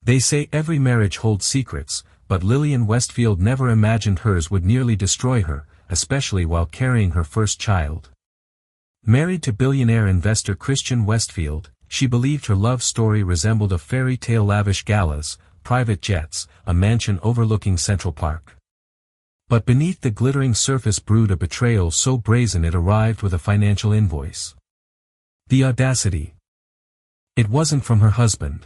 They say every marriage holds secrets, but Lillian Westfield never imagined hers would nearly destroy her, especially while carrying her first child. Married to billionaire investor Christian Westfield, she believed her love story resembled a fairy tale: lavish galas, private jets, a mansion overlooking Central Park. But beneath the glittering surface brewed a betrayal so brazen it arrived with a financial invoice. The audacity. It wasn't from her husband.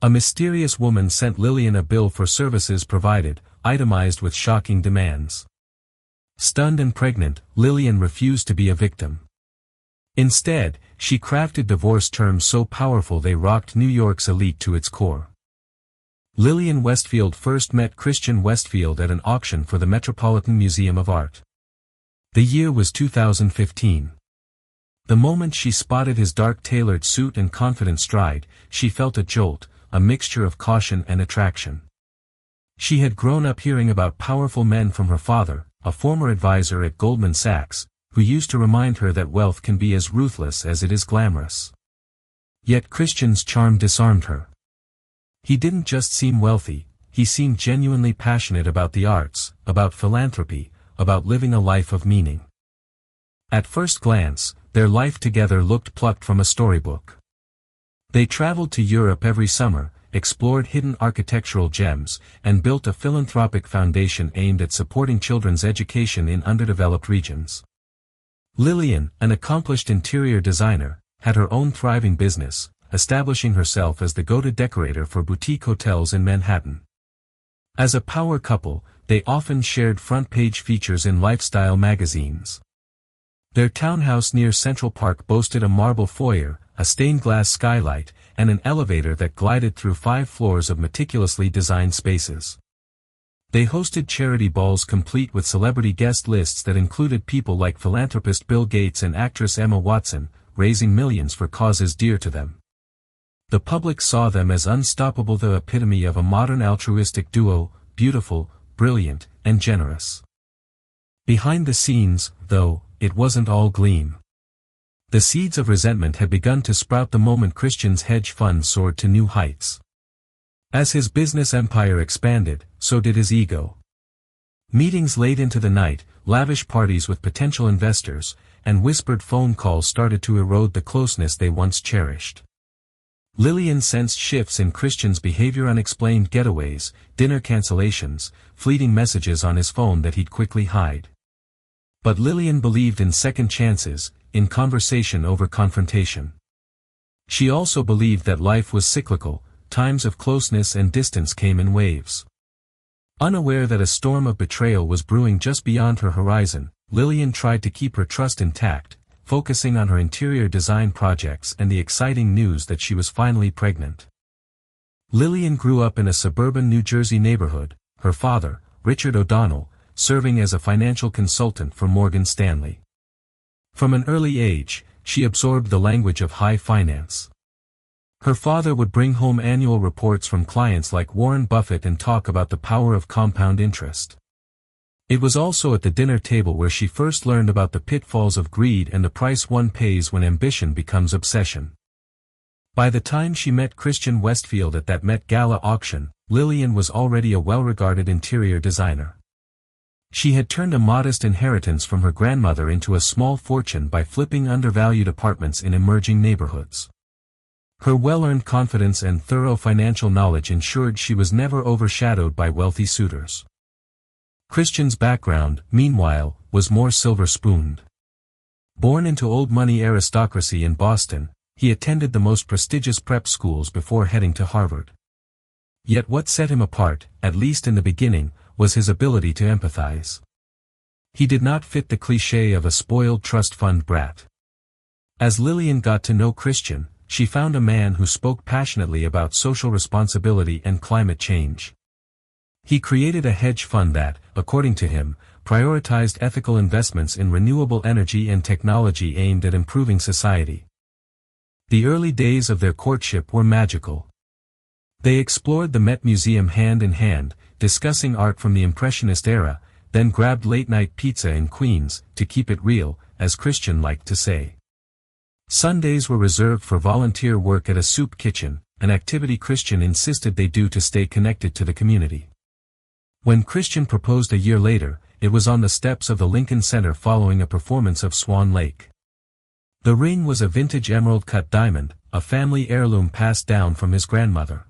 A mysterious woman sent Lillian a bill for services provided, itemized with shocking demands. Stunned and pregnant, Lillian refused to be a victim. Instead, she crafted divorce terms so powerful they rocked New York's elite to its core. Lillian Westfield first met Christian Westfield at an auction for the Metropolitan Museum of Art. The year was 2015. The moment she spotted his dark tailored suit and confident stride, she felt a jolt, a mixture of caution and attraction. She had grown up hearing about powerful men from her father, a former advisor at Goldman Sachs, who used to remind her that wealth can be as ruthless as it is glamorous. Yet Christian's charm disarmed her. He didn't just seem wealthy, he seemed genuinely passionate about the arts, about philanthropy, about living a life of meaning. At first glance, their life together looked plucked from a storybook. They traveled to Europe every summer, explored hidden architectural gems, and built a philanthropic foundation aimed at supporting children's education in underdeveloped regions. Lillian, an accomplished interior designer, had her own thriving business, establishing herself as the go-to decorator for boutique hotels in Manhattan. As a power couple, they often shared front-page features in lifestyle magazines. Their townhouse near Central Park boasted a marble foyer, a stained-glass skylight, and an elevator that glided through 5 floors of meticulously designed spaces. They hosted charity balls complete with celebrity guest lists that included people like philanthropist Bill Gates and actress Emma Watson, raising millions for causes dear to them. The public saw them as unstoppable, the epitome of a modern altruistic duo, beautiful, brilliant, and generous. Behind the scenes, though, it wasn't all gleam. The seeds of resentment had begun to sprout the moment Christian's hedge fund soared to new heights. As his business empire expanded, so did his ego. Meetings late into the night, lavish parties with potential investors, and whispered phone calls started to erode the closeness they once cherished. Lillian sensed shifts in Christian's behavior: unexplained getaways, dinner cancellations, fleeting messages on his phone that he'd quickly hide. But Lillian believed in second chances, in conversation over confrontation. She also believed that life was cyclical, times of closeness and distance came in waves. Unaware that a storm of betrayal was brewing just beyond her horizon, Lillian tried to keep her trust intact, focusing on her interior design projects and the exciting news that she was finally pregnant. Lillian grew up in a suburban New Jersey neighborhood, her father, Richard O'Donnell, serving as a financial consultant for Morgan Stanley. From an early age, she absorbed the language of high finance. Her father would bring home annual reports from clients like Warren Buffett and talk about the power of compound interest. It was also at the dinner table where she first learned about the pitfalls of greed and the price one pays when ambition becomes obsession. By the time she met Christian Westfield at that Met Gala auction, Lillian was already a well-regarded interior designer. She had turned a modest inheritance from her grandmother into a small fortune by flipping undervalued apartments in emerging neighborhoods. Her well-earned confidence and thorough financial knowledge ensured she was never overshadowed by wealthy suitors. Christian's background, meanwhile, was more silver-spooned. Born into old-money aristocracy in Boston, he attended the most prestigious prep schools before heading to Harvard. Yet what set him apart, at least in the beginning, was his ability to empathize. He did not fit the cliché of a spoiled trust fund brat. As Lillian got to know Christian, she found a man who spoke passionately about social responsibility and climate change. He created a hedge fund that, according to him, prioritized ethical investments in renewable energy and technology aimed at improving society. The early days of their courtship were magical. They explored the Met Museum hand in hand, discussing art from the Impressionist era, then grabbed late-night pizza in Queens, to keep it real, as Christian liked to say. Sundays were reserved for volunteer work at a soup kitchen, an activity Christian insisted they do to stay connected to the community. When Christian proposed a year later, it was on the steps of the Lincoln Center following a performance of Swan Lake. The ring was a vintage emerald-cut diamond, a family heirloom passed down from his grandmother.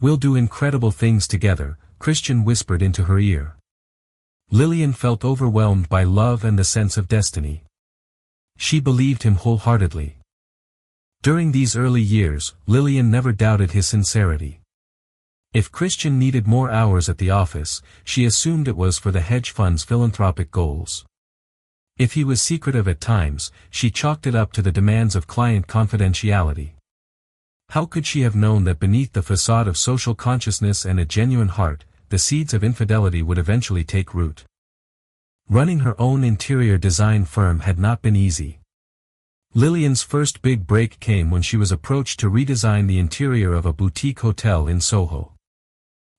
"We'll do incredible things together," Christian whispered into her ear. Lillian felt overwhelmed by love and the sense of destiny. She believed him wholeheartedly. During these early years, Lillian never doubted his sincerity. If Christian needed more hours at the office, she assumed it was for the hedge fund's philanthropic goals. If he was secretive at times, she chalked it up to the demands of client confidentiality. How could she have known that beneath the facade of social consciousness and a genuine heart, the seeds of infidelity would eventually take root? Running her own interior design firm had not been easy. Lillian's first big break came when she was approached to redesign the interior of a boutique hotel in Soho.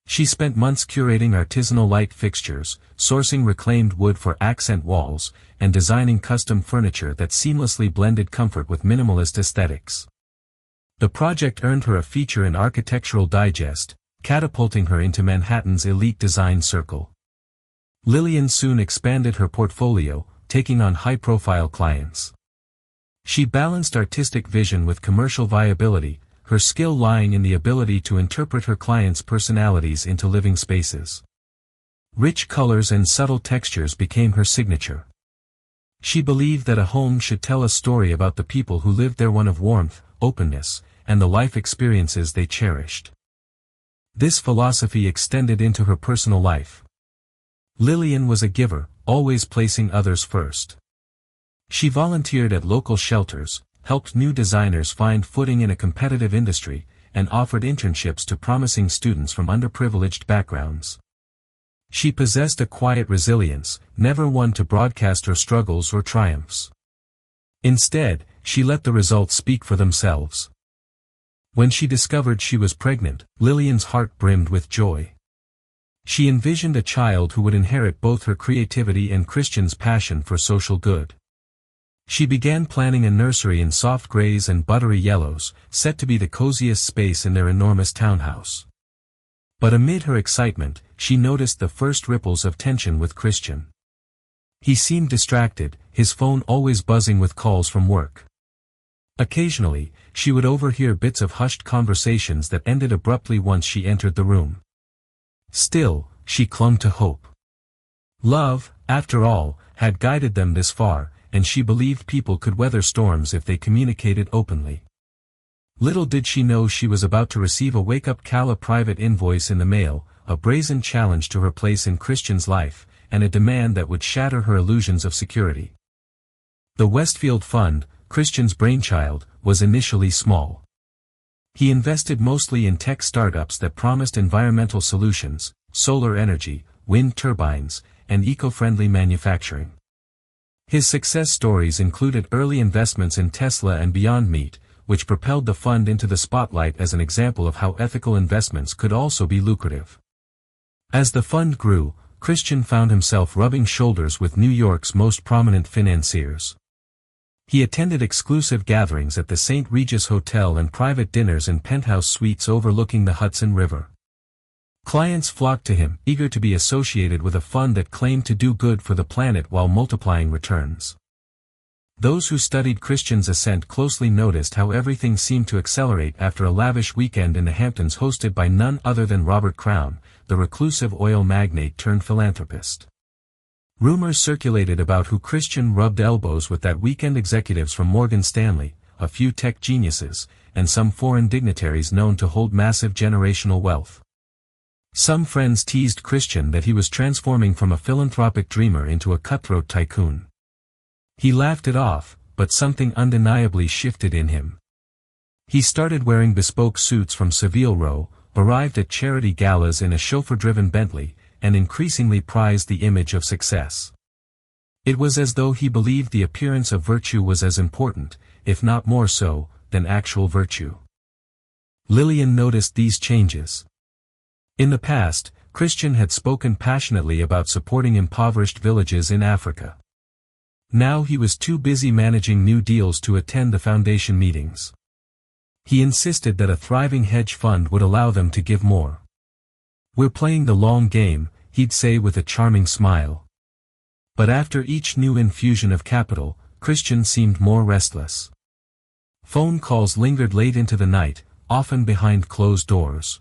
She spent months curating artisanal light fixtures, sourcing reclaimed wood for accent walls, and designing custom furniture that seamlessly blended comfort with minimalist aesthetics. The project earned her a feature in Architectural Digest, catapulting her into Manhattan's elite design circle. Lillian soon expanded her portfolio, taking on high-profile clients. She balanced artistic vision with commercial viability, her skill lying in the ability to interpret her clients' personalities into living spaces. Rich colors and subtle textures became her signature. She believed that a home should tell a story about the people who lived there, one of warmth, openness, and the life experiences they cherished. This philosophy extended into her personal life. Lillian was a giver, always placing others first. She volunteered at local shelters, helped new designers find footing in a competitive industry, and offered internships to promising students from underprivileged backgrounds. She possessed a quiet resilience, never one to broadcast her struggles or triumphs. Instead, she let the results speak for themselves. When she discovered she was pregnant, Lillian's heart brimmed with joy. She envisioned a child who would inherit both her creativity and Christian's passion for social good. She began planning a nursery in soft grays and buttery yellows, set to be the coziest space in their enormous townhouse. But amid her excitement, she noticed the first ripples of tension with Christian. He seemed distracted, his phone always buzzing with calls from work. Occasionally, she would overhear bits of hushed conversations that ended abruptly once she entered the room. Still, she clung to hope. Love, after all, had guided them this far, and she believed people could weather storms if they communicated openly. Little did she know she was about to receive a wake-up call, a private invoice in the mail, a brazen challenge to her place in Christian's life, and a demand that would shatter her illusions of security. The Westfield Fund, Christian's brainchild, was initially small. He invested mostly in tech startups that promised environmental solutions, solar energy, wind turbines, and eco-friendly manufacturing. His success stories included early investments in Tesla and Beyond Meat, which propelled the fund into the spotlight as an example of how ethical investments could also be lucrative. As the fund grew, Christian found himself rubbing shoulders with New York's most prominent financiers. He attended exclusive gatherings at the St. Regis Hotel and private dinners in penthouse suites overlooking the Hudson River. Clients flocked to him, eager to be associated with a fund that claimed to do good for the planet while multiplying returns. Those who studied Christian's ascent closely noticed how everything seemed to accelerate after a lavish weekend in the Hamptons hosted by none other than Robert Crown, the reclusive oil magnate turned philanthropist. Rumors circulated about who Christian rubbed elbows with that weekend: executives from Morgan Stanley, a few tech geniuses, and some foreign dignitaries known to hold massive generational wealth. Some friends teased Christian that he was transforming from a philanthropic dreamer into a cutthroat tycoon. He laughed it off, but something undeniably shifted in him. He started wearing bespoke suits from Savile Row, arrived at charity galas in a chauffeur-driven Bentley, and increasingly prized the image of success. It was as though he believed the appearance of virtue was as important, if not more so, than actual virtue. Lillian noticed these changes. In the past, Christian had spoken passionately about supporting impoverished villages in Africa. Now he was too busy managing new deals to attend the foundation meetings. He insisted that a thriving hedge fund would allow them to give more. "We're playing the long game," he'd say with a charming smile. But after each new infusion of capital, Christian seemed more restless. Phone calls lingered late into the night, often behind closed doors.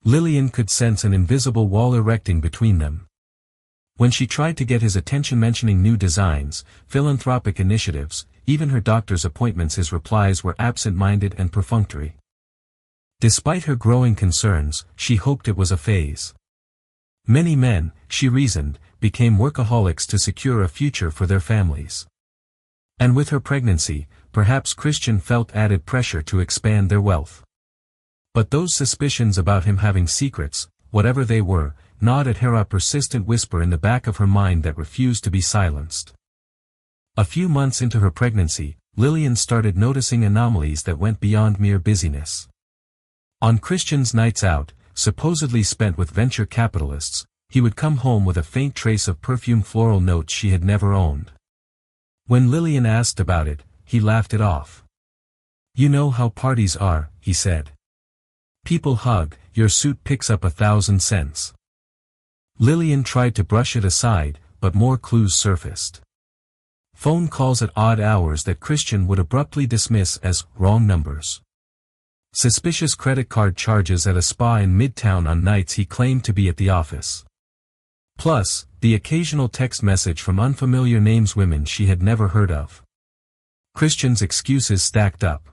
Lillian could sense an invisible wall erecting between them. When she tried to get his attention mentioning new designs, philanthropic initiatives, even her doctor's appointments, his replies were absent-minded and perfunctory. Despite her growing concerns, she hoped it was a phase. Many men, she reasoned, became workaholics to secure a future for their families. And with her pregnancy, perhaps Christian felt added pressure to expand their wealth. But those suspicions about him having secrets, whatever they were, gnawed at her, a persistent whisper in the back of her mind that refused to be silenced. A few months into her pregnancy, Lillian started noticing anomalies that went beyond mere busyness. On Christian's nights out, supposedly spent with venture capitalists, he would come home with a faint trace of perfume, floral notes she had never owned. When Lillian asked about it, he laughed it off. "You know how parties are," he said. "People hug, your suit picks up 1,000 cents. Lillian tried to brush it aside, but more clues surfaced. Phone calls at odd hours that Christian would abruptly dismiss as wrong numbers. Suspicious credit card charges at a spa in Midtown on nights he claimed to be at the office. Plus, the occasional text message from unfamiliar names, women she had never heard of. Christian's excuses stacked up.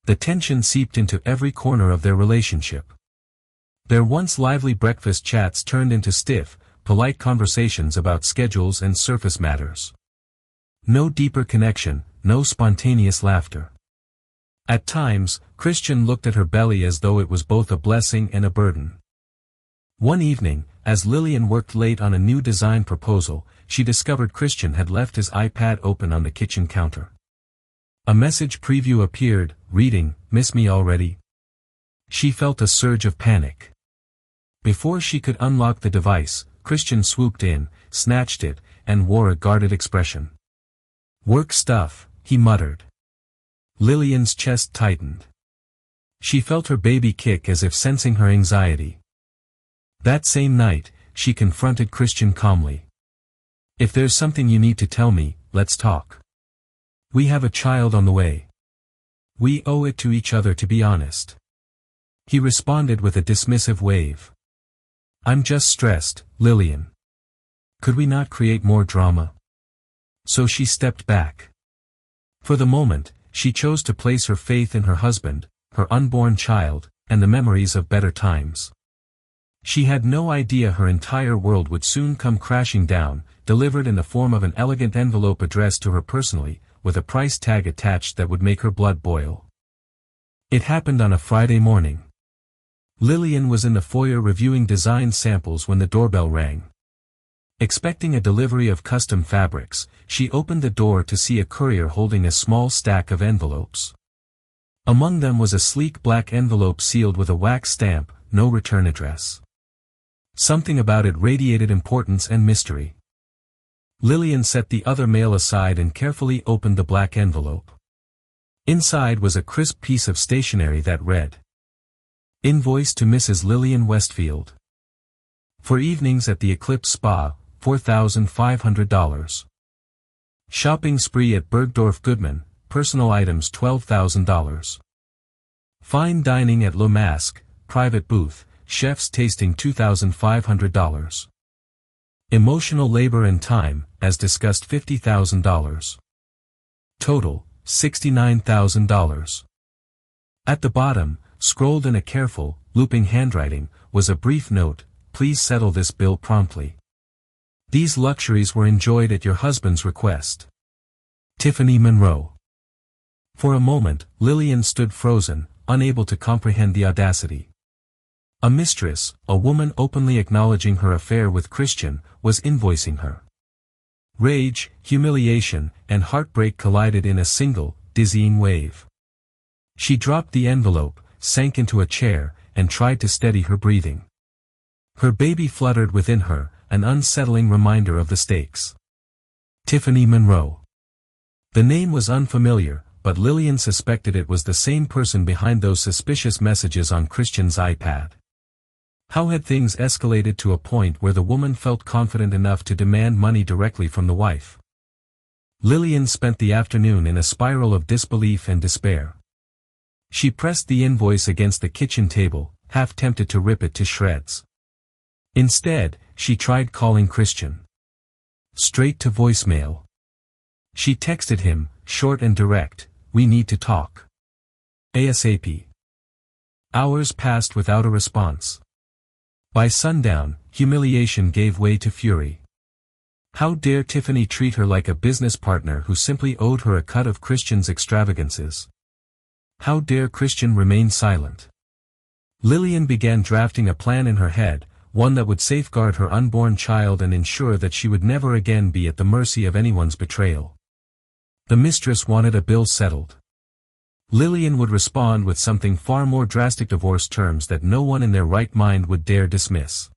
The tension seeped into every corner of their relationship. Their once lively breakfast chats turned into stiff, polite conversations about schedules and surface matters. No deeper connection, no spontaneous laughter. At times, Christian looked at her belly as though it was both a blessing and a burden. One evening, as Lillian worked late on a new design proposal, she discovered Christian had left his iPad open on the kitchen counter. A message preview appeared, reading, "Miss me already?" She felt a surge of panic. Before she could unlock the device, Christian swooped in, snatched it, and wore a guarded expression. "Work stuff," he muttered. Lillian's chest tightened. She felt her baby kick as if sensing her anxiety. That same night, she confronted Christian calmly. "If there's something you need to tell me, let's talk. We have a child on the way. We owe it to each other to be honest." He responded with a dismissive wave. "I'm just stressed, Lillian. Could we not create more drama?" So she stepped back. For the moment, she chose to place her faith in her husband, her unborn child, and the memories of better times. She had no idea her entire world would soon come crashing down, delivered in the form of an elegant envelope addressed to her personally, with a price tag attached that would make her blood boil. It happened on a Friday morning. Lillian was in the foyer reviewing design samples when the doorbell rang. Expecting a delivery of custom fabrics, she opened the door to see a courier holding a small stack of envelopes. Among them was a sleek black envelope sealed with a wax stamp, no return address. Something about it radiated importance and mystery. Lillian set the other mail aside and carefully opened the black envelope. Inside was a crisp piece of stationery that read, "Invoice to Mrs. Lillian Westfield. For evenings at the Eclipse Spa, $4,500. Shopping spree at Bergdorf Goodman, personal items $12,000. Fine dining at Le Masque, private booth, chef's tasting $2,500. Emotional labor and time, as discussed $50,000. Total, $69,000. At the bottom, scrolled in a careful, looping handwriting, was a brief note, "Please settle this bill promptly. These luxuries were enjoyed at your husband's request. Tiffany Monroe." For a moment, Lillian stood frozen, unable to comprehend the audacity. A mistress, a woman openly acknowledging her affair with Christian, was invoicing her. Rage, humiliation, and heartbreak collided in a single, dizzying wave. She dropped the envelope, sank into a chair, and tried to steady her breathing. Her baby fluttered within her, an unsettling reminder of the stakes. Tiffany Monroe. The name was unfamiliar, but Lillian suspected it was the same person behind those suspicious messages on Christian's iPad. How had things escalated to a point where the woman felt confident enough to demand money directly from the wife? Lillian spent the afternoon in a spiral of disbelief and despair. She pressed the invoice against the kitchen table, half tempted to rip it to shreds. Instead, she tried calling Christian. Straight to voicemail. She texted him, short and direct, "We need to talk. ASAP." Hours passed without a response. By sundown, humiliation gave way to fury. How dare Tiffany treat her like a business partner who simply owed her a cut of Christian's extravagances? How dare Christian remain silent? Lillian began drafting a plan in her head, one that would safeguard her unborn child and ensure that she would never again be at the mercy of anyone's betrayal. The mistress wanted a bill settled. Lillian would respond with something far more drastic: divorce terms that no one in their right mind would dare dismiss.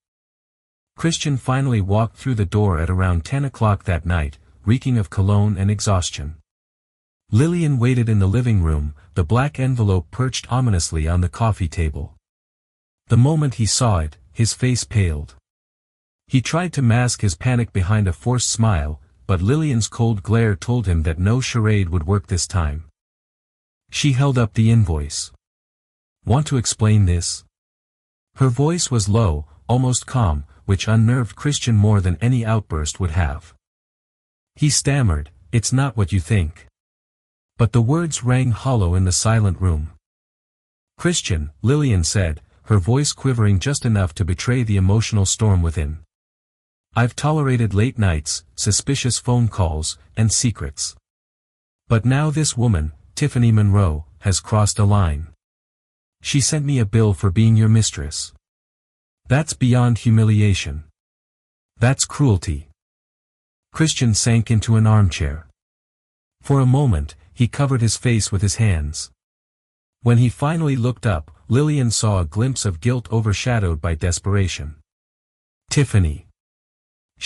Christian finally walked through the door at around 10 o'clock that night, reeking of cologne and exhaustion. Lillian waited in the living room, the black envelope perched ominously on the coffee table. The moment he saw it, his face paled. He tried to mask his panic behind a forced smile, but Lillian's cold glare told him that no charade would work this time. She held up the invoice. "Want to explain this?" Her voice was low, almost calm, which unnerved Christian more than any outburst would have. He stammered, "It's not what you think." But the words rang hollow in the silent room. "Christian," Lillian said, her voice quivering just enough to betray the emotional storm within. "I've tolerated late nights, suspicious phone calls, and secrets. But now this woman, Tiffany Monroe, has crossed a line. She sent me a bill for being your mistress. That's beyond humiliation. That's cruelty." Christian sank into an armchair. For a moment, he covered his face with his hands. When he finally looked up, Lillian saw a glimpse of guilt overshadowed by desperation. Tiffany.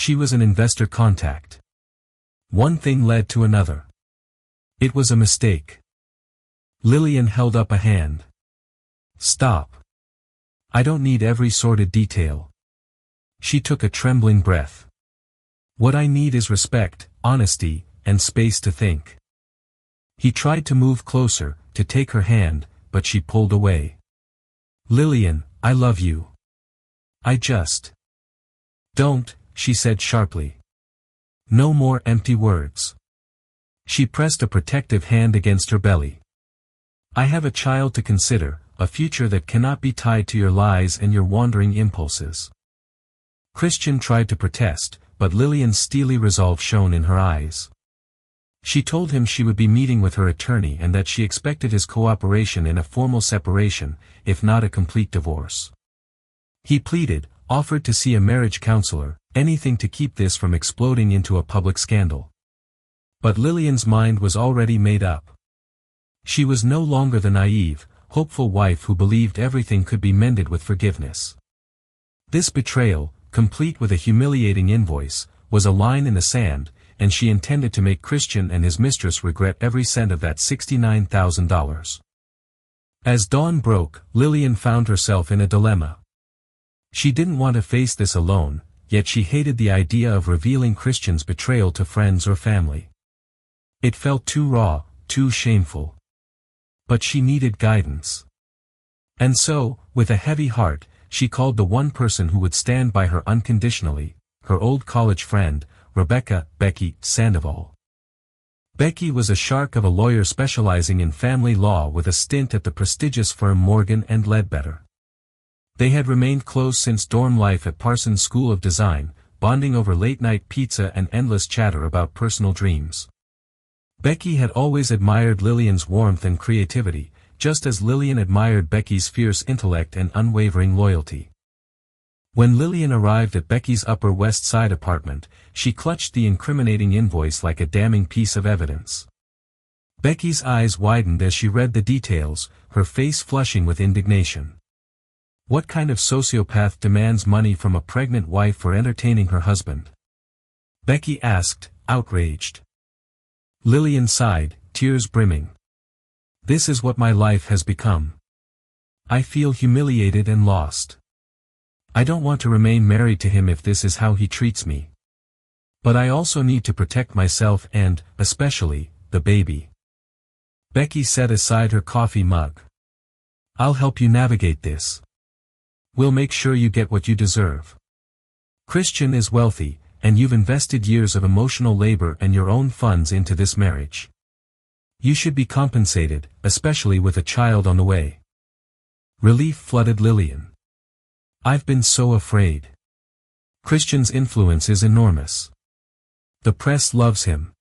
She was an investor contact. One thing led to another. It was a mistake. Lillian held up a hand. "Stop. I don't need every sordid detail." She took a trembling breath. "What I need is respect, honesty, and space to think." He tried to move closer, to take her hand, but she pulled away. "Lillian, I love you. I just..." "Don't," she said sharply. "No more empty words." She pressed a protective hand against her belly. "I have a child to consider, a future that cannot be tied to your lies and your wandering impulses." Christian tried to protest, but Lillian's steely resolve shone in her eyes. She told him she would be meeting with her attorney and that she expected his cooperation in a formal separation, if not a complete divorce. He pleaded, offered to see a marriage counselor, anything to keep this from exploding into a public scandal. But Lillian's mind was already made up. She was no longer the naive, hopeful wife who believed everything could be mended with forgiveness. This betrayal, complete with a humiliating invoice, was a line in the sand, and she intended to make Christian and his mistress regret every cent of that $69,000. As dawn broke, Lillian found herself in a dilemma. She didn't want to face this alone, yet she hated the idea of revealing Christian's betrayal to friends or family. It felt too raw, too shameful. But she needed guidance. And so, with a heavy heart, she called the one person who would stand by her unconditionally, her old college friend, Becky Sandoval. Becky was a shark of a lawyer specializing in family law with a stint at the prestigious firm Morgan & Ledbetter. They had remained close since dorm life at Parsons School of Design, bonding over late-night pizza and endless chatter about personal dreams. Becky had always admired Lillian's warmth and creativity, just as Lillian admired Becky's fierce intellect and unwavering loyalty. When Lillian arrived at Becky's Upper West Side apartment, she clutched the incriminating invoice like a damning piece of evidence. Becky's eyes widened as she read the details, her face flushing with indignation. What kind of sociopath demands money from a pregnant wife for entertaining her husband? Becky asked, outraged. Lillian sighed, tears brimming. This is what my life has become. I feel humiliated and lost. I don't want to remain married to him if this is how he treats me. But I also need to protect myself and, especially, the baby. Becky set aside her coffee mug. I'll help you navigate this. We'll make sure you get what you deserve. Christian is wealthy, and you've invested years of emotional labor and your own funds into this marriage. You should be compensated, especially with a child on the way. Relief flooded Lillian. I've been so afraid. Christian's influence is enormous. The press loves him.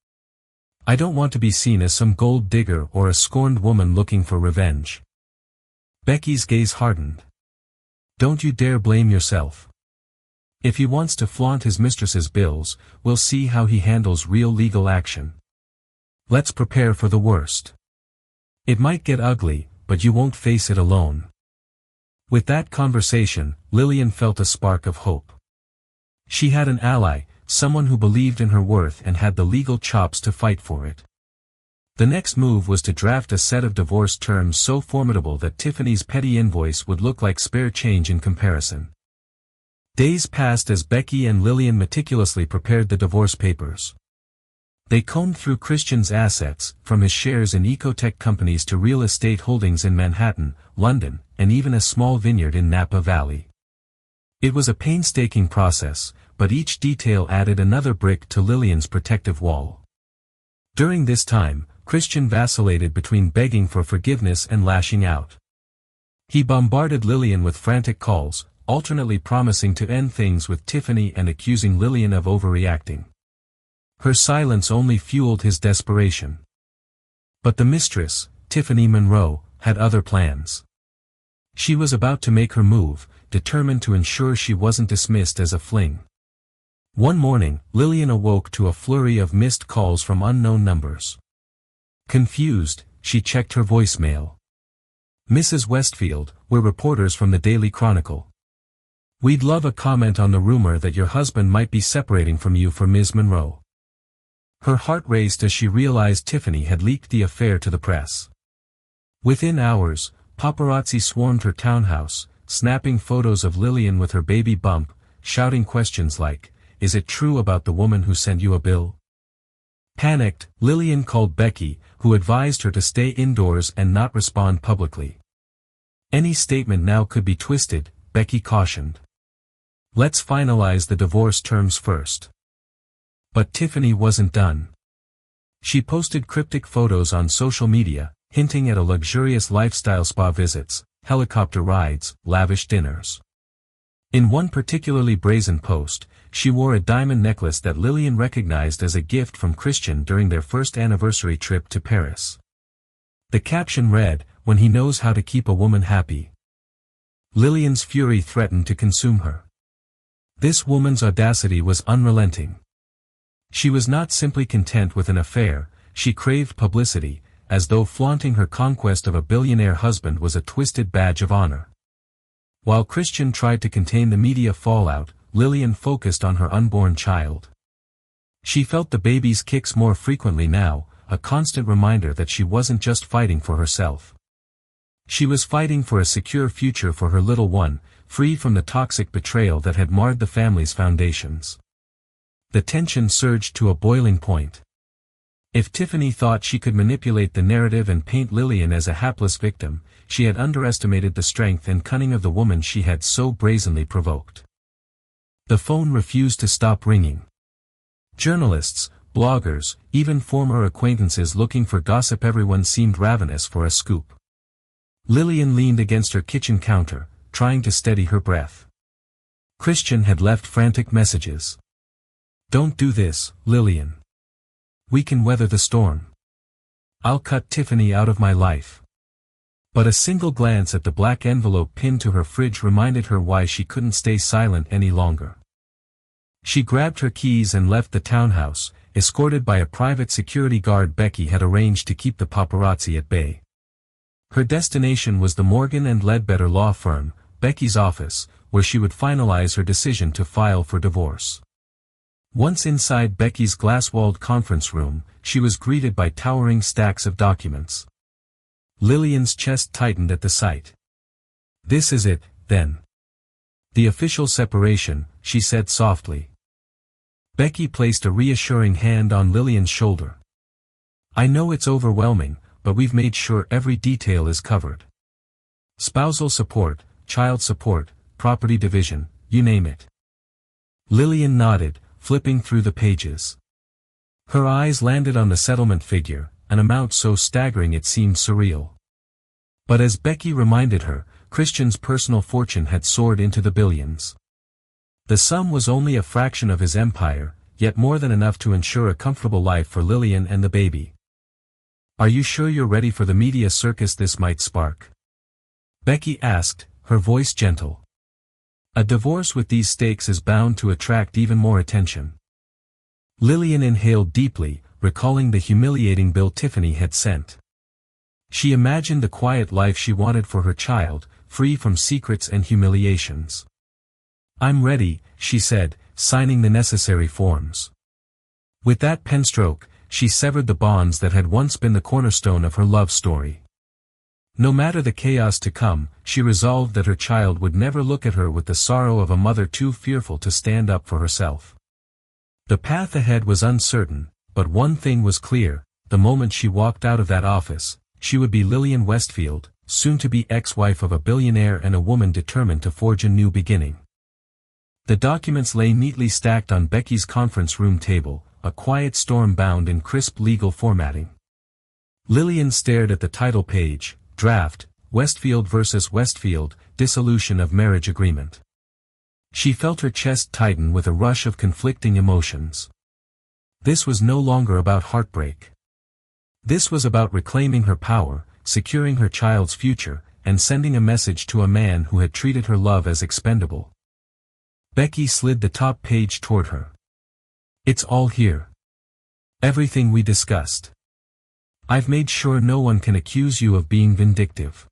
I don't want to be seen as some gold digger or a scorned woman looking for revenge. Becky's gaze hardened. Don't you dare blame yourself. If he wants to flaunt his mistress's bills, we'll see how he handles real legal action. Let's prepare for the worst. It might get ugly, but you won't face it alone. With that conversation, Lillian felt a spark of hope. She had an ally, someone who believed in her worth and had the legal chops to fight for it. The next move was to draft a set of divorce terms so formidable that Tiffany's petty invoice would look like spare change in comparison. Days passed as Becky and Lillian meticulously prepared the divorce papers. They combed through Christian's assets, from his shares in ecotech companies to real estate holdings in Manhattan, London, and even a small vineyard in Napa Valley. It was a painstaking process, but each detail added another brick to Lillian's protective wall. During this time, Christian vacillated between begging for forgiveness and lashing out. He bombarded Lillian with frantic calls, alternately promising to end things with Tiffany and accusing Lillian of overreacting. Her silence only fueled his desperation. But the mistress, Tiffany Monroe, had other plans. She was about to make her move, determined to ensure she wasn't dismissed as a fling. One morning, Lillian awoke to a flurry of missed calls from unknown numbers. Confused, she checked her voicemail. Mrs. Westfield, we're reporters from the Daily Chronicle. We'd love a comment on the rumor that your husband might be separating from you for Ms. Monroe. Her heart raced as she realized Tiffany had leaked the affair to the press. Within hours, paparazzi swarmed her townhouse, snapping photos of Lillian with her baby bump, shouting questions like, "Is it true about the woman who sent you a bill?" Panicked, Lillian called Becky, who advised her to stay indoors and not respond publicly. Any statement now could be twisted, Becky cautioned. Let's finalize the divorce terms first. But Tiffany wasn't done. She posted cryptic photos on social media, hinting at a luxurious lifestyle, spa visits, helicopter rides, lavish dinners. In one particularly brazen post, she wore a diamond necklace that Lillian recognized as a gift from Christian during their first anniversary trip to Paris. The caption read, "When he knows how to keep a woman happy." Lillian's fury threatened to consume her. This woman's audacity was unrelenting. She was not simply content with an affair, she craved publicity, as though flaunting her conquest of a billionaire husband was a twisted badge of honor. While Christian tried to contain the media fallout, Lillian focused on her unborn child. She felt the baby's kicks more frequently now, a constant reminder that she wasn't just fighting for herself. She was fighting for a secure future for her little one, free from the toxic betrayal that had marred the family's foundations. The tension surged to a boiling point. If Tiffany thought she could manipulate the narrative and paint Lillian as a hapless victim, she had underestimated the strength and cunning of the woman she had so brazenly provoked. The phone refused to stop ringing. Journalists, bloggers, even former acquaintances looking for gossip, everyone seemed ravenous for a scoop. Lillian leaned against her kitchen counter, trying to steady her breath. Christian had left frantic messages. "Don't do this, Lillian. We can weather the storm. I'll cut Tiffany out of my life." But a single glance at the black envelope pinned to her fridge reminded her why she couldn't stay silent any longer. She grabbed her keys and left the townhouse, escorted by a private security guard Becky had arranged to keep the paparazzi at bay. Her destination was the Morgan and Ledbetter law firm, Becky's office, where she would finalize her decision to file for divorce. Once inside Becky's glass-walled conference room, she was greeted by towering stacks of documents. Lillian's chest tightened at the sight. This is it, then. The official separation, she said softly. Becky placed a reassuring hand on Lillian's shoulder. I know it's overwhelming, but we've made sure every detail is covered. Spousal support, child support, property division, you name it. Lillian nodded, flipping through the pages. Her eyes landed on the settlement figure, an amount so staggering it seemed surreal. But as Becky reminded her, Christian's personal fortune had soared into the billions. The sum was only a fraction of his empire, yet more than enough to ensure a comfortable life for Lillian and the baby. Are you sure you're ready for the media circus this might spark? Becky asked, her voice gentle. A divorce with these stakes is bound to attract even more attention. Lillian inhaled deeply, recalling the humiliating bill Tiffany had sent. She imagined the quiet life she wanted for her child, free from secrets and humiliations. I'm ready, she said, signing the necessary forms. With that pen stroke, she severed the bonds that had once been the cornerstone of her love story. No matter the chaos to come, she resolved that her child would never look at her with the sorrow of a mother too fearful to stand up for herself. The path ahead was uncertain, but one thing was clear: the moment she walked out of that office, she would be Lillian Westfield, soon-to-be ex-wife of a billionaire and a woman determined to forge a new beginning. The documents lay neatly stacked on Becky's conference room table, a quiet storm bound in crisp legal formatting. Lillian stared at the title page, Draft, Westfield vs. Westfield, Dissolution of Marriage Agreement. She felt her chest tighten with a rush of conflicting emotions. This was no longer about heartbreak. This was about reclaiming her power, securing her child's future, and sending a message to a man who had treated her love as expendable. Becky slid the top page toward her. It's all here. Everything we discussed. I've made sure no one can accuse you of being vindictive.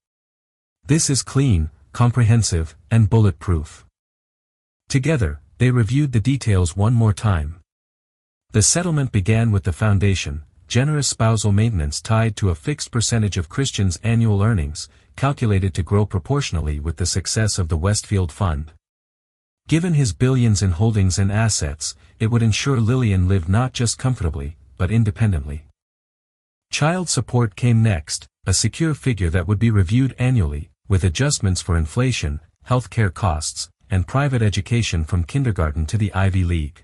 This is clean, comprehensive, and bulletproof. Together, they reviewed the details one more time. The settlement began with the foundation, generous spousal maintenance tied to a fixed percentage of Christian's annual earnings, calculated to grow proportionally with the success of the Westfield Fund. Given his billions in holdings and assets, it would ensure Lillian lived not just comfortably, but independently. Child support came next, a secure figure that would be reviewed annually, with adjustments for inflation, healthcare costs, and private education from kindergarten to the Ivy League.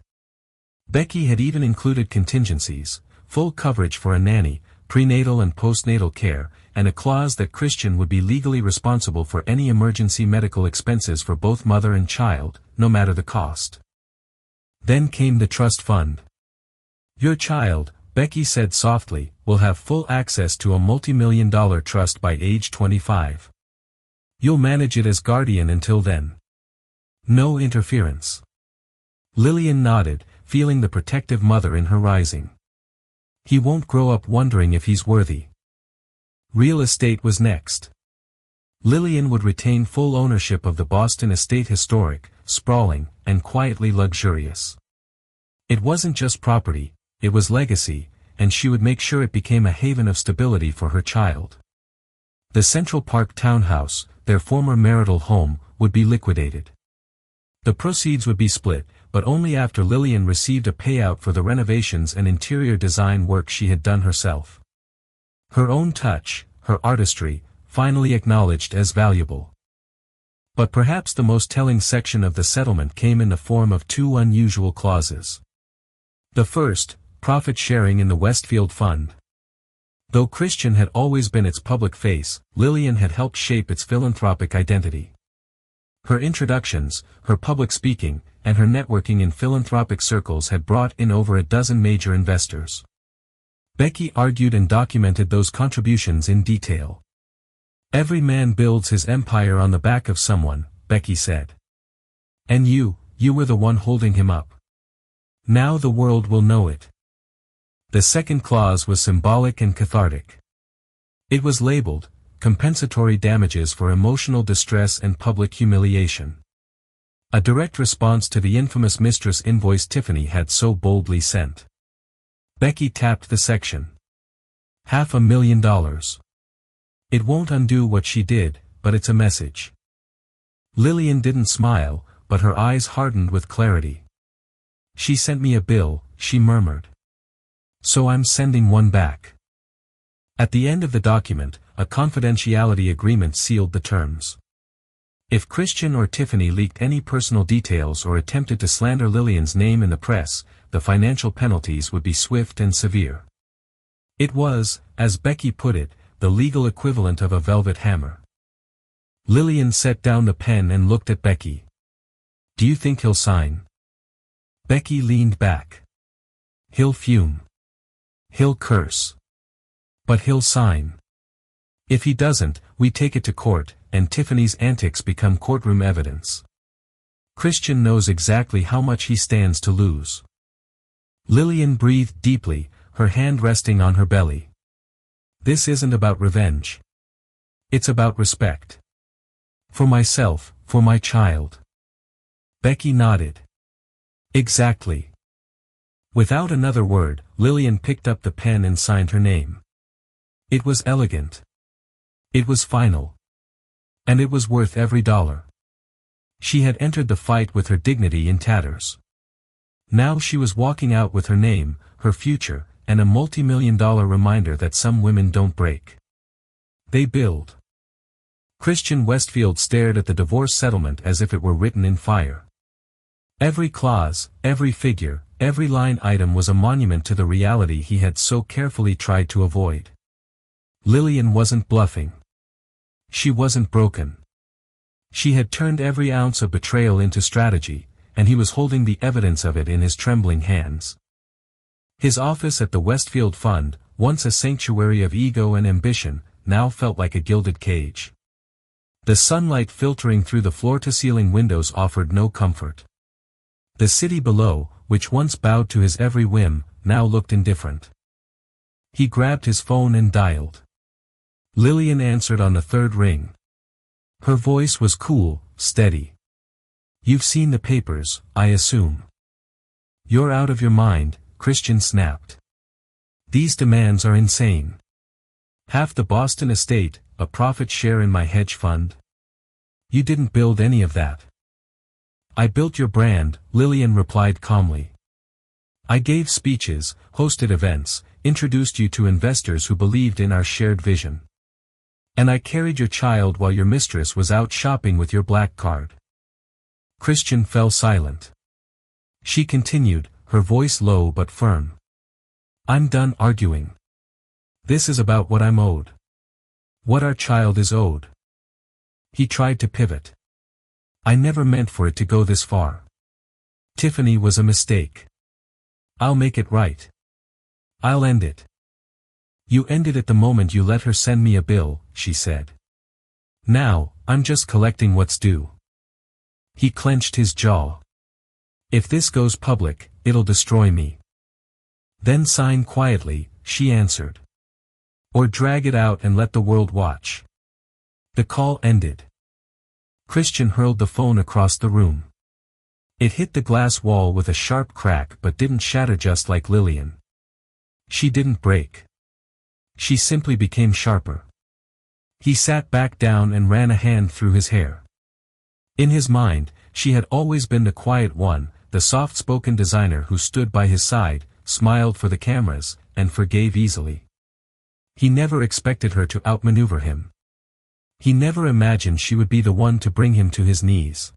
Becky had even included contingencies, full coverage for a nanny, prenatal and postnatal care, and a clause that Christian would be legally responsible for any emergency medical expenses for both mother and child, no matter the cost. Then came the trust fund. Your child, Becky said softly, will have full access to a multi-million-dollar trust by age 25. You'll manage it as guardian until then. No interference. Lillian nodded, feeling the protective mother in her rising. He won't grow up wondering if he's worthy. Real estate was next. Lillian would retain full ownership of the Boston estate, historic, sprawling, and quietly luxurious. It wasn't just property, it was legacy, and she would make sure it became a haven of stability for her child. The Central Park townhouse, their former marital home, would be liquidated. The proceeds would be split, but only after Lillian received a payout for the renovations and interior design work she had done herself. Her own touch, her artistry, finally acknowledged as valuable. But perhaps the most telling section of the settlement came in the form of two unusual clauses. The first, profit sharing in the Westfield Fund. Though Christian had always been its public face, Lillian had helped shape its philanthropic identity. Her introductions, her public speaking, and her networking in philanthropic circles had brought in over a dozen major investors. Becky argued and documented those contributions in detail. Every man builds his empire on the back of someone, Becky said. And you were the one holding him up. Now the world will know it. The second clause was symbolic and cathartic. It was labeled, compensatory damages for emotional distress and public humiliation. A direct response to the infamous Mistress invoice Tiffany had so boldly sent. Becky tapped the section. $500,000. It won't undo what she did, but it's a message. Lillian didn't smile, but her eyes hardened with clarity. She sent me a bill, she murmured. So I'm sending one back. At the end of the document, a confidentiality agreement sealed the terms. If Christian or Tiffany leaked any personal details or attempted to slander Lillian's name in the press, the financial penalties would be swift and severe. It was, as Becky put it, the legal equivalent of a velvet hammer. Lillian set down the pen and looked at Becky. Do you think he'll sign? Becky leaned back. He'll fume. He'll curse. But he'll sign. If he doesn't, we take it to court, and Tiffany's antics become courtroom evidence. Christian knows exactly how much he stands to lose. Lillian breathed deeply, her hand resting on her belly. This isn't about revenge. It's about respect. For myself, for my child. Becky nodded. Exactly. Without another word, Lillian picked up the pen and signed her name. It was elegant. It was final. And it was worth every dollar. She had entered the fight with her dignity in tatters. Now she was walking out with her name, her future, and a multi-million-dollar reminder that some women don't break. They build. Christian Westfield stared at the divorce settlement as if it were written in fire. Every clause, every figure, every line item was a monument to the reality he had so carefully tried to avoid. Lillian wasn't bluffing. She wasn't broken. She had turned every ounce of betrayal into strategy, and he was holding the evidence of it in his trembling hands. His office at the Westfield Fund, once a sanctuary of ego and ambition, now felt like a gilded cage. The sunlight filtering through the floor-to-ceiling windows offered no comfort. The city below, which once bowed to his every whim, now looked indifferent. He grabbed his phone and dialed. Lillian answered on the third ring. Her voice was cool, steady. You've seen the papers, I assume. You're out of your mind, Christian snapped. These demands are insane. Half the Boston estate, a profit share in my hedge fund. You didn't build any of that. I built your brand, Lillian replied calmly. I gave speeches, hosted events, introduced you to investors who believed in our shared vision. And I carried your child while your mistress was out shopping with your black card. Christian fell silent. She continued, her voice low but firm. I'm done arguing. This is about what I'm owed. What our child is owed. He tried to pivot. I never meant for it to go this far. Tiffany was a mistake. I'll make it right. I'll end it. You ended it the moment you let her send me a bill, she said. Now, I'm just collecting what's due. He clenched his jaw. If this goes public, it'll destroy me. Then sign quietly, she answered. Or drag it out and let the world watch. The call ended. Christian hurled the phone across the room. It hit the glass wall with a sharp crack but didn't shatter just like Lillian. She didn't break. She simply became sharper. He sat back down and ran a hand through his hair. In his mind, she had always been the quiet one, the soft-spoken designer who stood by his side, smiled for the cameras, and forgave easily. He never expected her to outmaneuver him. He never imagined she would be the one to bring him to his knees.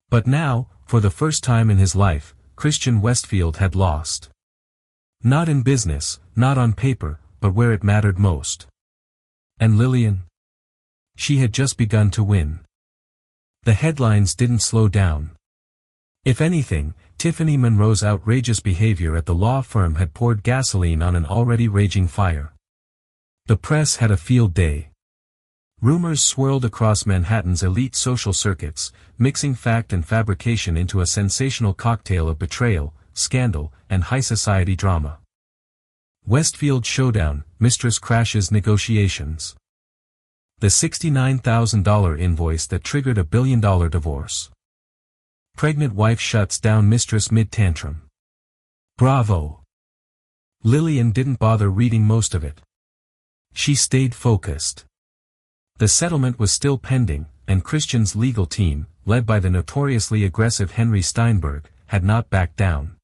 But now, for the first time in his life, Christian Westfield had lost. Not in business, not on paper, but where it mattered most. And Lillian? She had just begun to win. The headlines didn't slow down. If anything, Tiffany Monroe's outrageous behavior at the law firm had poured gasoline on an already raging fire. The press had a field day. Rumors swirled across Manhattan's elite social circuits, mixing fact and fabrication into a sensational cocktail of betrayal, scandal, and high society drama. Westfield showdown, Mistress crashes negotiations. The $69,000 invoice that triggered a billion-dollar divorce. Pregnant wife shuts down mistress mid-tantrum. Bravo! Lillian didn't bother reading most of it. She stayed focused. The settlement was still pending, and Christian's legal team, led by the notoriously aggressive Henry Steinberg, had not backed down.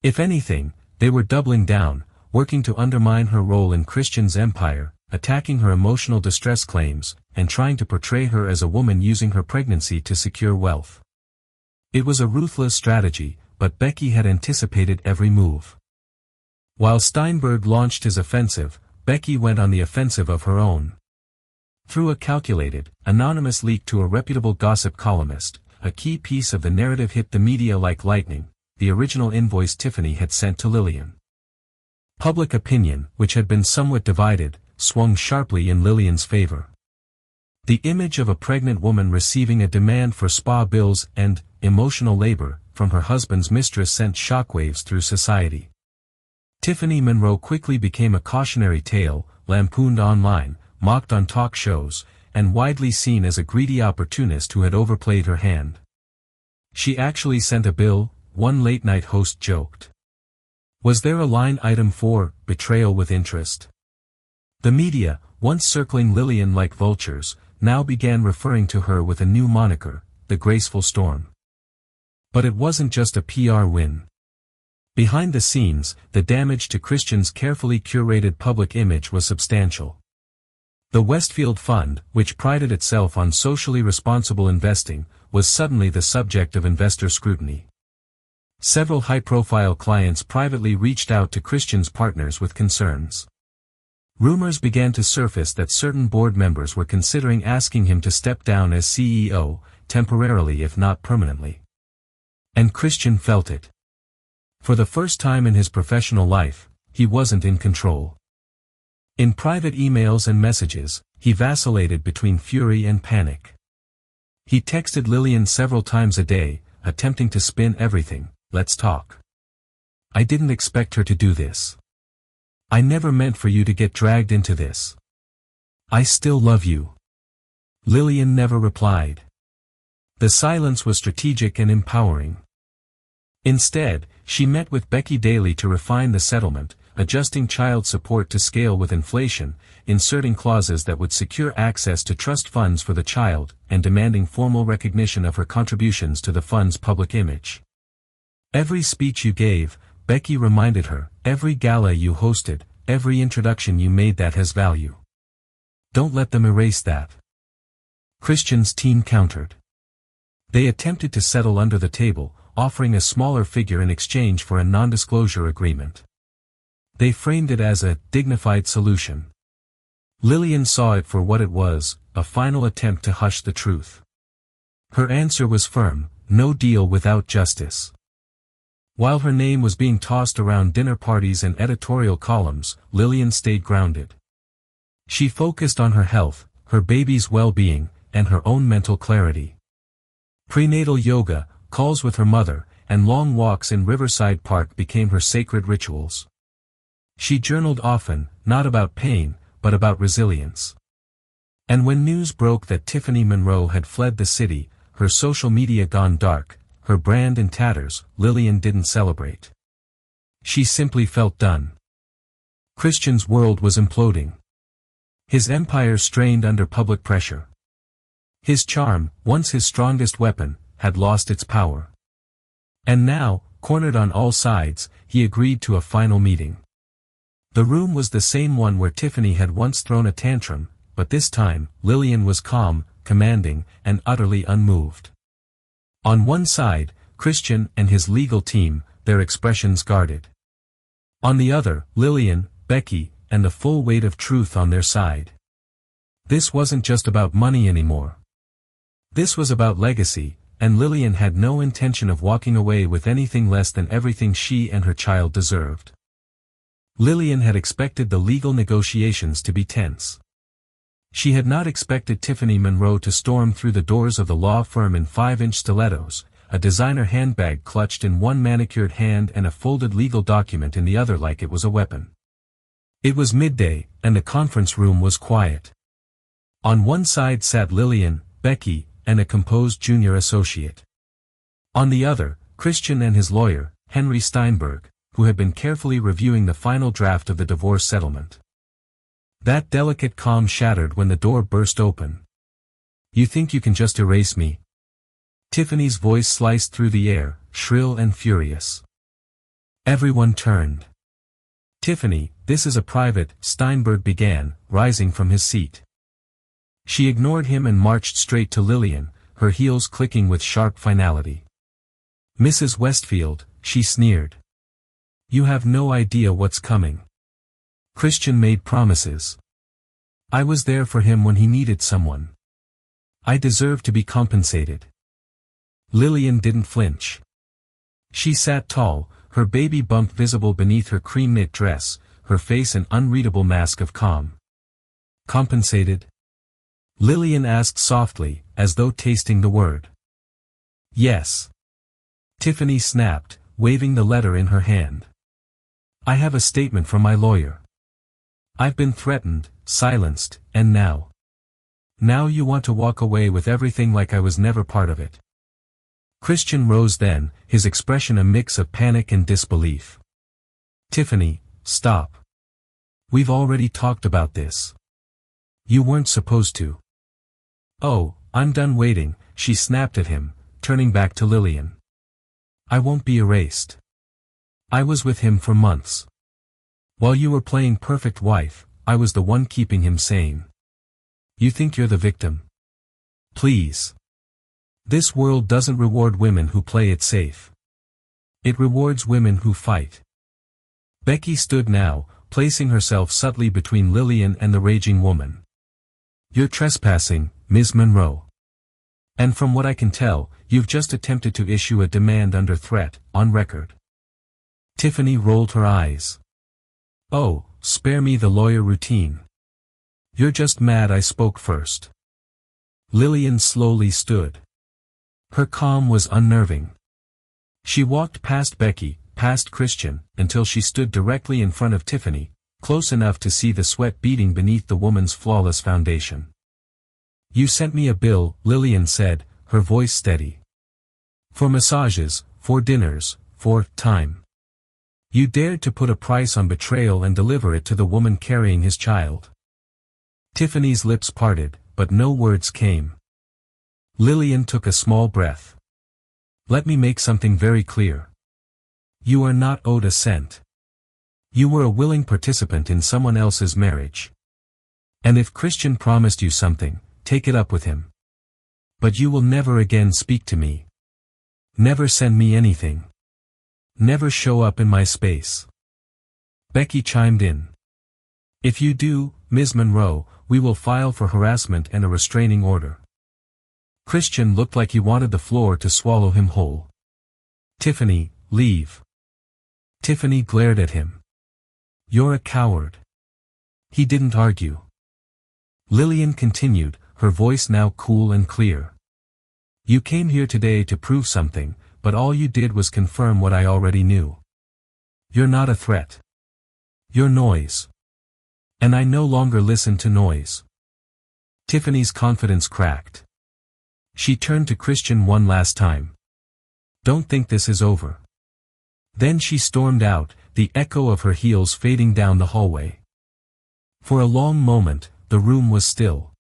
If anything, they were doubling down, working to undermine her role in Christian's empire, attacking her emotional distress claims, and trying to portray her as a woman using her pregnancy to secure wealth. It was a ruthless strategy, but Becky had anticipated every move. While Steinberg launched his offensive, Becky went on the offensive of her own. Through a calculated, anonymous leak to a reputable gossip columnist, a key piece of the narrative hit the media like lightning, the original invoice Tiffany had sent to Lillian. Public opinion, which had been somewhat divided, swung sharply in Lillian's favor. The image of a pregnant woman receiving a demand for spa bills and emotional labor from her husband's mistress sent shockwaves through society. Tiffany Monroe quickly became a cautionary tale, lampooned online, mocked on talk shows, and widely seen as a greedy opportunist who had overplayed her hand. She actually sent a bill, one late-night host joked. Was there a line item for betrayal with interest? The media, once circling Lillian like vultures, now began referring to her with a new moniker, the Graceful Storm. But it wasn't just a PR win. Behind the scenes, the damage to Christian's carefully curated public image was substantial. The Westfield Fund, which prided itself on socially responsible investing, was suddenly the subject of investor scrutiny. Several high-profile clients privately reached out to Christian's partners with concerns. Rumors began to surface that certain board members were considering asking him to step down as CEO, temporarily if not permanently. And Christian felt it. For the first time in his professional life, he wasn't in control. In private emails and messages, he vacillated between fury and panic. He texted Lillian several times a day, attempting to spin everything. Let's talk. I didn't expect her to do this. I never meant for you to get dragged into this. I still love you. Lillian never replied. The silence was strategic and empowering. Instead, she met with Becky daily to refine the settlement, adjusting child support to scale with inflation, inserting clauses that would secure access to trust funds for the child, and demanding formal recognition of her contributions to the fund's public image. Every speech you gave, Becky reminded her, every gala you hosted, every introduction you made that has value. Don't let them erase that. Christian's team countered. They attempted to settle under the table, offering a smaller figure in exchange for a non-disclosure agreement. They framed it as a dignified solution. Lillian saw it for what it was, a final attempt to hush the truth. Her answer was firm, no deal without justice. While her name was being tossed around dinner parties and editorial columns, Lillian stayed grounded. She focused on her health, her baby's well-being, and her own mental clarity. Prenatal yoga, calls with her mother, and long walks in Riverside Park became her sacred rituals. She journaled often, not about pain, but about resilience. And when news broke that Tiffany Monroe had fled the city, her social media gone dark, her brand in tatters, Lillian didn't celebrate. She simply felt done. Christian's world was imploding. His empire strained under public pressure. His charm, once his strongest weapon, had lost its power. And now, cornered on all sides, he agreed to a final meeting. The room was the same one where Tiffany had once thrown a tantrum, but this time, Lillian was calm, commanding, and utterly unmoved. On one side, Christian and his legal team, their expressions guarded. On the other, Lillian, Becky, and the full weight of truth on their side. This wasn't just about money anymore. This was about legacy, and Lillian had no intention of walking away with anything less than everything she and her child deserved. Lillian had expected the legal negotiations to be tense. She had not expected Tiffany Monroe to storm through the doors of the law firm in 5-inch stilettos, a designer handbag clutched in one manicured hand and a folded legal document in the other like it was a weapon. It was midday, and the conference room was quiet. On one side sat Lillian, Becky, and a composed junior associate. On the other, Christian and his lawyer, Henry Steinberg, who had been carefully reviewing the final draft of the divorce settlement. That delicate calm shattered when the door burst open. "You think you can just erase me?" Tiffany's voice sliced through the air, shrill and furious. Everyone turned. "Tiffany, this is a private," Steinberg began, rising from his seat. She ignored him and marched straight to Lillian, her heels clicking with sharp finality. "Mrs. Westfield," she sneered. "You have no idea what's coming. Christian made promises. I was there for him when he needed someone. I deserve to be compensated." Lillian didn't flinch. She sat tall, her baby bump visible beneath her cream knit dress, her face an unreadable mask of calm. "Compensated?" Lillian asked softly, as though tasting the word. "Yes." Tiffany snapped, waving the letter in her hand. "I have a statement from my lawyer. I've been threatened, silenced, and now. Now you want to walk away with everything like I was never part of it." Christian rose then, his expression a mix of panic and disbelief. "Tiffany, stop. We've already talked about this. You weren't supposed to." "Oh, I'm done waiting," she snapped at him, turning back to Lillian. "I won't be erased. I was with him for months. While you were playing perfect wife, I was the one keeping him sane. You think you're the victim? Please. This world doesn't reward women who play it safe. It rewards women who fight." Becky stood now, placing herself subtly between Lillian and the raging woman. "You're trespassing, Ms. Monroe. And from what I can tell, you've just attempted to issue a demand under threat, on record." Tiffany rolled her eyes. "Oh, spare me the lawyer routine. You're just mad I spoke first." Lillian slowly stood. Her calm was unnerving. She walked past Becky, past Christian, until she stood directly in front of Tiffany, close enough to see the sweat beading beneath the woman's flawless foundation. "You sent me a bill," Lillian said, her voice steady. "For massages, for dinners, for time. You dared to put a price on betrayal and deliver it to the woman carrying his child." Tiffany's lips parted, but no words came. Lillian took a small breath. "Let me make something very clear. You are not owed a cent. You were a willing participant in someone else's marriage. And if Christian promised you something, take it up with him. But you will never again speak to me. Never send me anything. Never show up in my space." Becky chimed in. "If you do, Ms. Monroe, we will file for harassment and a restraining order." Christian looked like he wanted the floor to swallow him whole. "Tiffany, leave." Tiffany glared at him. "You're a coward." He didn't argue. Lillian continued, her voice now cool and clear. "You came here today to prove something, but all you did was confirm what I already knew. You're not a threat. You're noise. And I no longer listen to noise." Tiffany's confidence cracked. She turned to Christian one last time. "Don't think this is over." Then she stormed out, the echo of her heels fading down the hallway. For a long moment, the room was still.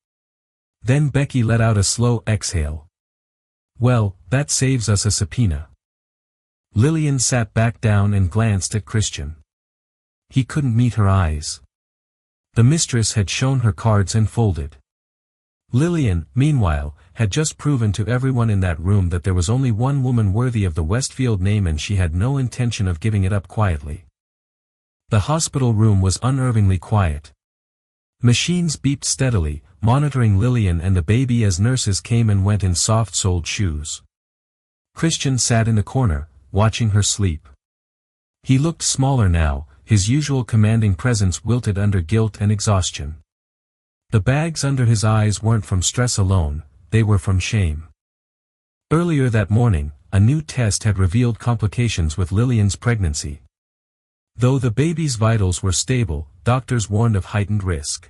Then Becky let out a slow exhale. "Well, that saves us a subpoena." Lillian sat back down and glanced at Christian. He couldn't meet her eyes. The mistress had shown her cards and folded. Lillian, meanwhile, had just proven to everyone in that room that there was only one woman worthy of the Westfield name, and she had no intention of giving it up quietly. The hospital room was unnervingly quiet. Machines beeped steadily, monitoring Lillian and the baby as nurses came and went in soft-soled shoes. Christian sat in the corner, watching her sleep. He looked smaller now, his usual commanding presence wilted under guilt and exhaustion. The bags under his eyes weren't from stress alone, they were from shame. Earlier that morning, a new test had revealed complications with Lillian's pregnancy. Though the baby's vitals were stable, doctors warned of heightened risk.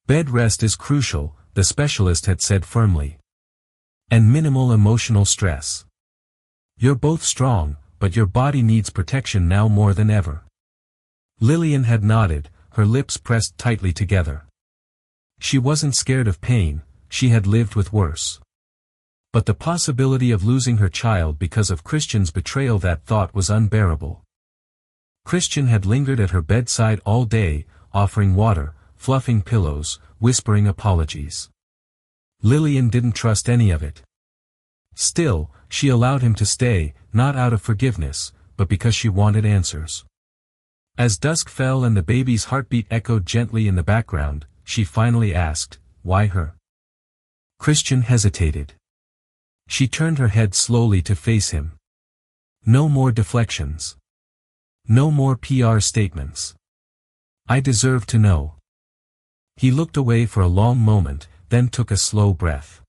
"Bed rest is crucial," the specialist had said firmly. "And minimal emotional stress. You're both strong, but your body needs protection now more than ever." Lillian had nodded, her lips pressed tightly together. She wasn't scared of pain, she had lived with worse. But the possibility of losing her child because of Christian's betrayal, that thought was unbearable. Christian had lingered at her bedside all day, offering water, fluffing pillows, whispering apologies. Lillian didn't trust any of it. Still, she allowed him to stay, not out of forgiveness, but because she wanted answers. As dusk fell and the baby's heartbeat echoed gently in the background, she finally asked, "Why her?" Christian hesitated. She turned her head slowly to face him. No more deflections. No more PR statements. "I deserve to know." He looked away for a long moment, then took a slow breath.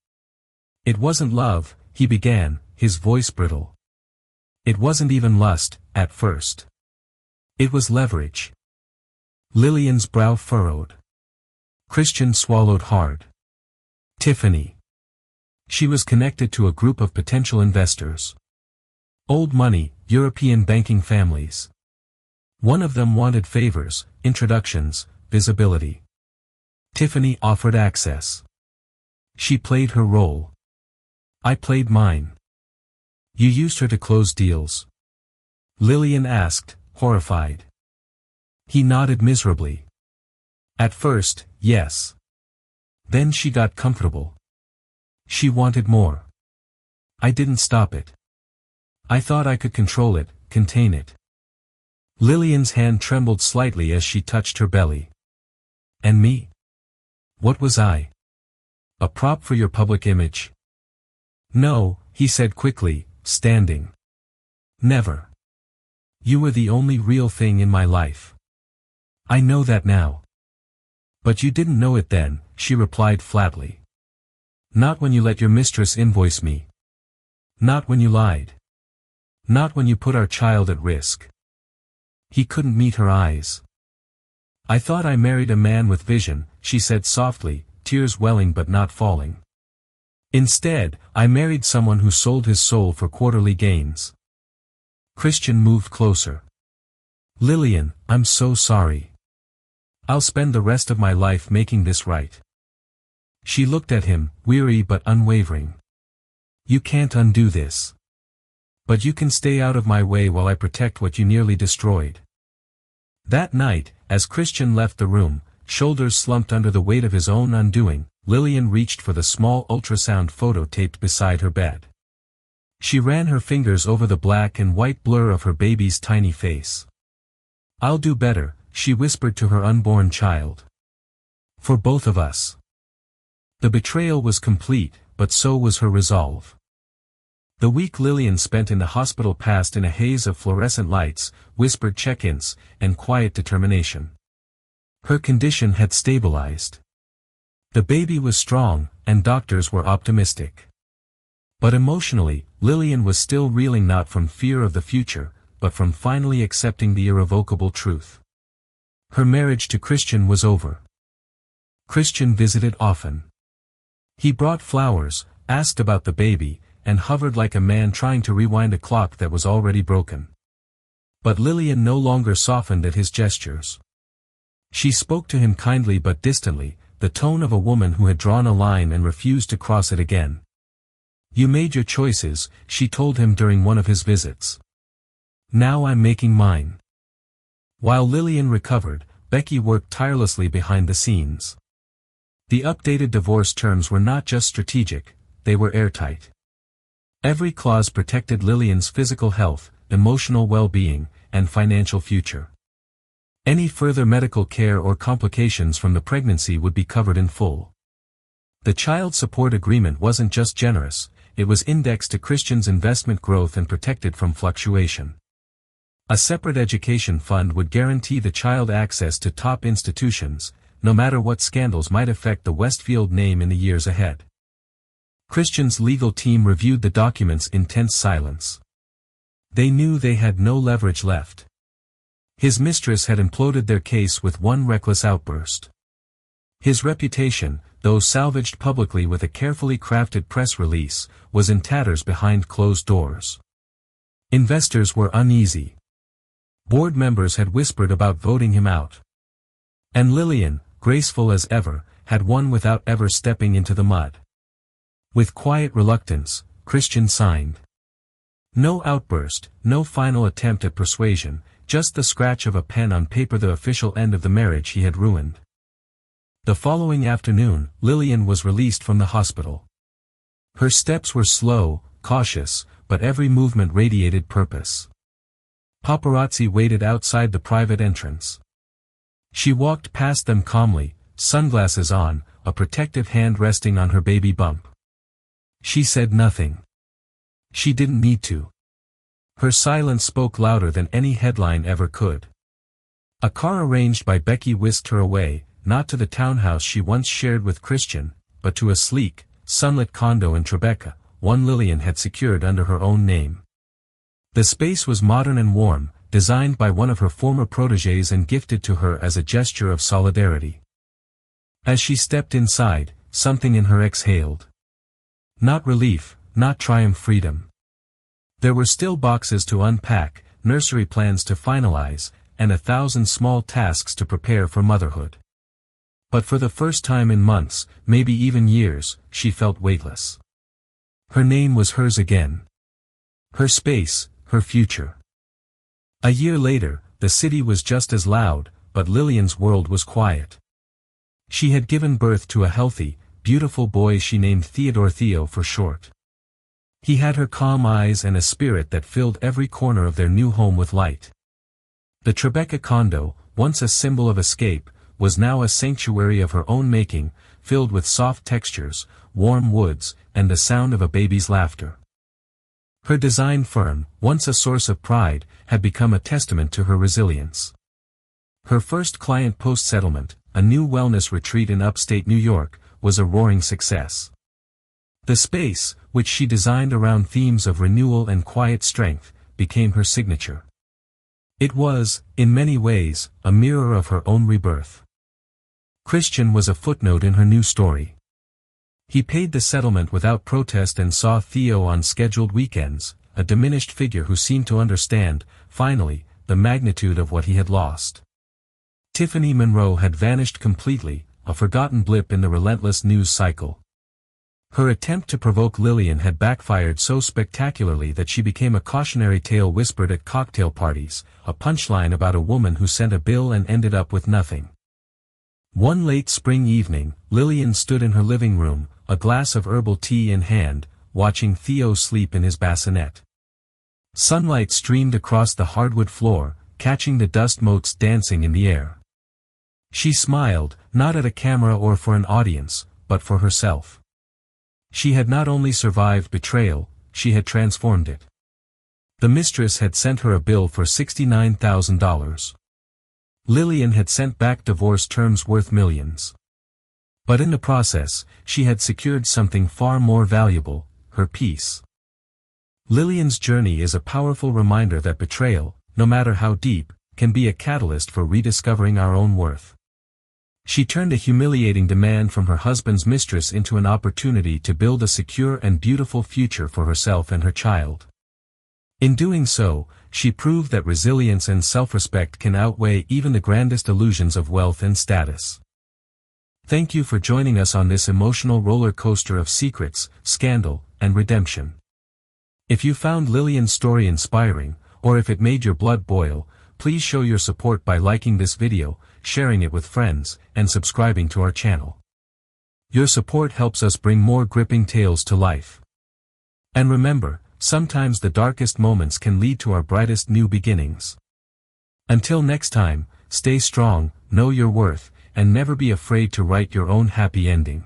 "It wasn't love," he began, his voice brittle. "It wasn't even lust, at first. It was leverage." Lillian's brow furrowed. Christian swallowed hard. Tiffany. She was connected to a group of potential investors. Old money, European banking families. One of them wanted favors, introductions, visibility. Tiffany offered access. She played her role. I played mine. You used her to close deals? Lillian asked, horrified. He nodded miserably. At first, yes. Then she got comfortable. She wanted more. I didn't stop it. I thought I could control it, contain it. Lillian's hand trembled slightly as she touched her belly. And me? What was I? A prop for your public image? No, he said quickly, standing. Never. You were the only real thing in my life. I know that now. But you didn't know it then, she replied flatly. Not when you let your mistress invoice me. Not when you lied. Not when you put our child at risk. He couldn't meet her eyes. I thought I married a man with vision, she said softly, tears welling but not falling. Instead, I married someone who sold his soul for quarterly gains. Christian moved closer. Lillian, I'm so sorry. I'll spend the rest of my life making this right. She looked at him, weary but unwavering. You can't undo this. But you can stay out of my way while I protect what you nearly destroyed. That night, as Christian left the room, shoulders slumped under the weight of his own undoing, Lillian reached for the small ultrasound photo taped beside her bed. She ran her fingers over the black and white blur of her baby's tiny face. I'll do better, she whispered to her unborn child. For both of us. The betrayal was complete, but so was her resolve. The week Lillian spent in the hospital passed in a haze of fluorescent lights, whispered check-ins, and quiet determination. Her condition had stabilized. The baby was strong, and doctors were optimistic. But emotionally, Lillian was still reeling, not from fear of the future, but from finally accepting the irrevocable truth. Her marriage to Christian was over. Christian visited often. He brought flowers, asked about the baby, and hovered like a man trying to rewind a clock that was already broken. But Lillian no longer softened at his gestures. She spoke to him kindly but distantly, the tone of a woman who had drawn a line and refused to cross it again. You made your choices, she told him during one of his visits. Now I'm making mine. While Lillian recovered, Becky worked tirelessly behind the scenes. The updated divorce terms were not just strategic, they were airtight. Every clause protected Lillian's physical health, emotional well-being, and financial future. Any further medical care or complications from the pregnancy would be covered in full. The child support agreement wasn't just generous, it was indexed to Christian's investment growth and protected from fluctuation. A separate education fund would guarantee the child access to top institutions, no matter what scandals might affect the Westfield name in the years ahead. Christian's legal team reviewed the documents in tense silence. They knew they had no leverage left. His mistress had imploded their case with one reckless outburst. His reputation, though salvaged publicly with a carefully crafted press release, was in tatters behind closed doors. Investors were uneasy. Board members had whispered about voting him out. And Lillian, graceful as ever, had won without ever stepping into the mud. With quiet reluctance, Christian signed. No outburst, no final attempt at persuasion, just the scratch of a pen on paper, the official end of the marriage he had ruined. The following afternoon, Lillian was released from the hospital. Her steps were slow, cautious, but every movement radiated purpose. Paparazzi waited outside the private entrance. She walked past them calmly, sunglasses on, a protective hand resting on her baby bump. She said nothing. She didn't need to. Her silence spoke louder than any headline ever could. A car arranged by Becky whisked her away, not to the townhouse she once shared with Christian, but to a sleek, sunlit condo in Tribeca, one Lillian had secured under her own name. The space was modern and warm, designed by one of her former protégés and gifted to her as a gesture of solidarity. As she stepped inside, something in her exhaled. Not relief, not triumph, freedom. There were still boxes to unpack, nursery plans to finalize, and 1,000 small tasks to prepare for motherhood. But for the first time in months, maybe even years, she felt weightless. Her name was hers again. Her space, her future. A year later, the city was just as loud, but Lillian's world was quiet. She had given birth to a healthy, beautiful boy she named Theo for short. He had her calm eyes and a spirit that filled every corner of their new home with light. The Tribeca condo, once a symbol of escape, was now a sanctuary of her own making, filled with soft textures, warm woods, and the sound of a baby's laughter. Her design firm, once a source of pride, had become a testament to her resilience. Her first client post-settlement, a new wellness retreat in upstate New York, was a roaring success. The space, which she designed around themes of renewal and quiet strength, became her signature. It was, in many ways, a mirror of her own rebirth. Christian was a footnote in her new story. He paid the settlement without protest and saw Theo on scheduled weekends, a diminished figure who seemed to understand, finally, the magnitude of what he had lost. Tiffany Monroe had vanished completely, a forgotten blip in the relentless news cycle. Her attempt to provoke Lillian had backfired so spectacularly that she became a cautionary tale whispered at cocktail parties, a punchline about a woman who sent a bill and ended up with nothing. One late spring evening, Lillian stood in her living room, a glass of herbal tea in hand, watching Theo sleep in his bassinet. Sunlight streamed across the hardwood floor, catching the dust motes dancing in the air. She smiled, not at a camera or for an audience, but for herself. She had not only survived betrayal, she had transformed it. The mistress had sent her a bill for $69,000. Lillian had sent back divorce terms worth millions. But in the process, she had secured something far more valuable, her peace. Lillian's journey is a powerful reminder that betrayal, no matter how deep, can be a catalyst for rediscovering our own worth. She turned a humiliating demand from her husband's mistress into an opportunity to build a secure and beautiful future for herself and her child. In doing so, she proved that resilience and self-respect can outweigh even the grandest illusions of wealth and status. Thank you for joining us on this emotional roller coaster of secrets, scandal, and redemption. If you found Lillian's story inspiring, or if it made your blood boil, please show your support by liking this video, sharing it with friends, and subscribing to our channel. Your support helps us bring more gripping tales to life. And remember, sometimes the darkest moments can lead to our brightest new beginnings. Until next time, stay strong, know your worth, and never be afraid to write your own happy ending.